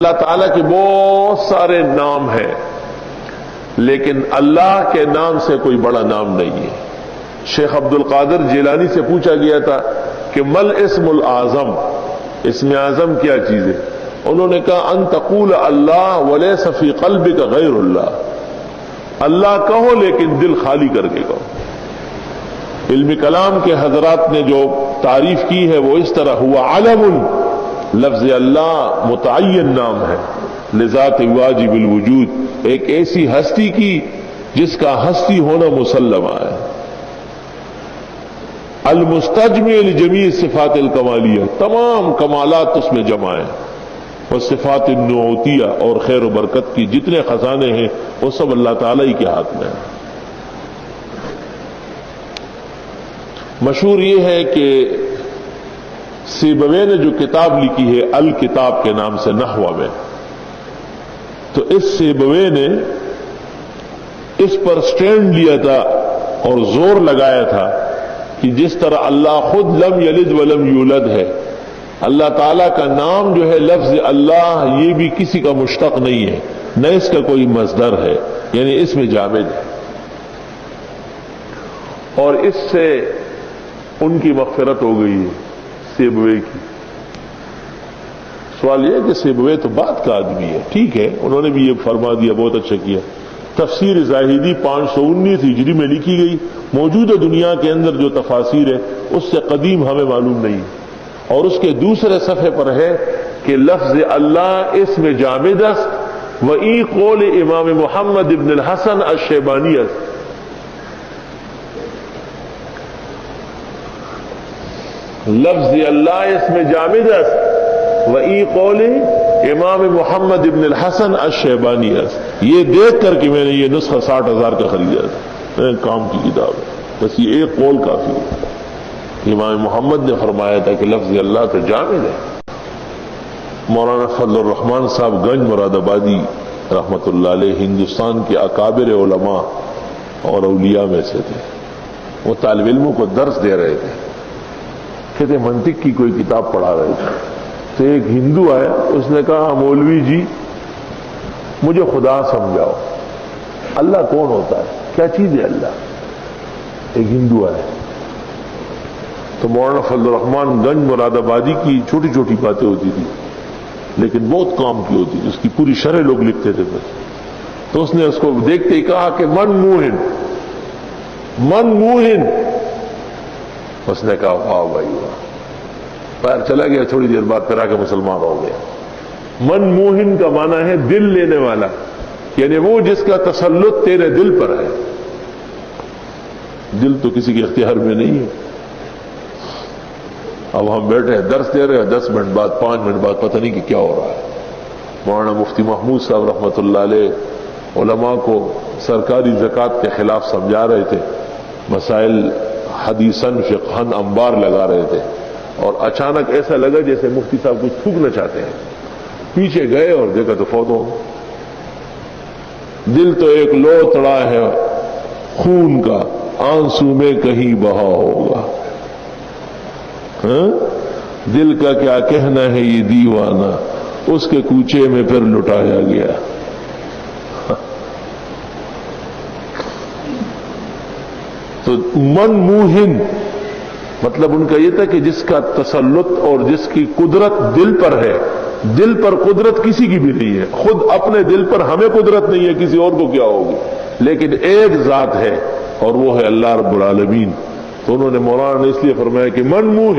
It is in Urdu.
اللہ تعالیٰ کے بہت سارے نام ہیں، لیکن اللہ کے نام سے کوئی بڑا نام نہیں ہے۔ شیخ عبد القادر جیلانی سے پوچھا گیا تھا کہ مل اسم العظم، اسم اعظم کیا چیز ہے؟ انہوں نے کہا ان تقول اللہ ولیس فی قلبک غیر اللہ، اللہ کہو لیکن دل خالی کر کے کہو۔ علم کلام کے حضرات نے جو تعریف کی ہے وہ اس طرح ہوا علم، لفظ اللہ متعین نام ہے لذات واجب الوجود، ایک ایسی ہستی کی جس کا ہستی ہونا مسلمہ ہے، المستجمع لجمیع صفات الکمالیہ، تمام کمالات اس میں جمع ہیں، اور صفات النعوتیہ اور خیر و برکت کی جتنے خزانے ہیں وہ سب اللہ تعالیٰ ہی کے ہاتھ میں ہیں۔ مشہور یہ ہے کہ سیبویہ نے جو کتاب لکھی ہے الکتاب کے نام سے نحو میں، تو اس سیبویہ نے اس پر سٹینڈ لیا تھا اور زور لگایا تھا کہ جس طرح اللہ خود لم یلد ولم یولد ہے، اللہ تعالیٰ کا نام جو ہے لفظ اللہ یہ بھی کسی کا مشتق نہیں ہے، نہ اس کا کوئی مصدر ہے، یعنی اس میں جامد ہے، اور اس سے ان کی مغفرت ہو گئی ہے سیبویہ کی۔ سوال یہ ہے کہ سیبویہ تو بات کا آدمی ہے، ٹھیک ہے، انہوں نے بھی یہ فرما دیا، بہت اچھا کیا۔ تفسیر زاہدی 519 ہجری میں لکھی گئی، موجودہ دنیا کے اندر جو تفاسیر ہے اس سے قدیم ہمیں معلوم نہیں، اور اس کے دوسرے صفحے پر ہے کہ لفظ اللہ اسم جامد است وئی قول امام محمد ابن الحسن الشیبانی است، لفظ اللہ اسم جامد است وئی قول امام محمد ابن الحسن الشیبانی است۔ یہ دیکھ کر کہ میں نے یہ نسخہ 60,000 کا خریدا تھا، کام کی کتاب ہے، بس یہ ایک قول کافی ہے۔ امام محمد نے فرمایا تھا کہ لفظ اللہ تو جامد ہے۔ مولانا فضل الرحمان صاحب گنج مراد آبادی رحمت اللہ علیہ ہندوستان کے اکابر علماء اور اولیاء میں سے تھے، وہ طالب علموں کو درس دے رہے تھے، کہتے منطق کی کوئی کتاب پڑھا رہے تھے، تو ایک ہندو آیا، اس نے کہا مولوی جی مجھے خدا سمجھاؤ، اللہ کون ہوتا ہے، کیا چیز ہے اللہ؟ ایک ہندو آیا تو مولانا فضل الرحمان گنج مراد آبادی کی چھوٹی چھوٹی باتیں ہوتی تھی لیکن بہت کام کی ہوتی تھی، اس کی پوری شرح لوگ لکھتے تھے بس، تو اس نے اس کو دیکھتے ہی کہا کہ من موہن، من موہن، اس نے کہا واہ بھائی واہ، باہر چلا گیا، تھوڑی دیر بعد پھر آ کے مسلمان ہو گیا۔ من موہن کا معنی ہے دل لینے والا، یعنی وہ جس کا تسلط تیرے دل پر ہے، دل تو کسی کے اختیار میں نہیں ہے۔ اب ہم بیٹھے ہیں درس دے رہے ہیں، 10 منٹ بعد 5 منٹ بعد پتہ نہیں کہ کیا ہو رہا ہے۔ مولانا مفتی محمود صاحب رحمۃ اللہ علیہ علماء کو سرکاری زکوٰۃ کے خلاف سمجھا رہے تھے، مسائل حدیثاً فقہاً انبار لگا رہے تھے، اور اچانک ایسا لگا جیسے مفتی صاحب کچھ تھوکنا چاہتے ہیں، پیچھے گئے اور دیکھا تو فوت ہو۔ دل تو ایک لوتڑا ہے خون کا، آنسو میں کہیں بہا ہوگا، دل کا کیا کہنا ہے یہ دیوانہ، اس کے کوچے میں پھر لٹایا گیا۔ تو من موہن مطلب ان کا یہ تھا کہ جس کا تسلط اور جس کی قدرت دل پر ہے، دل پر قدرت کسی کی بھی نہیں ہے، خود اپنے دل پر ہمیں قدرت نہیں ہے، کسی اور کو کیا ہوگی، لیکن ایک ذات ہے اور وہ ہے اللہ رب العالمین۔ تو انہوں نے مولانا نے اس لیے فرمایا کہ من موہن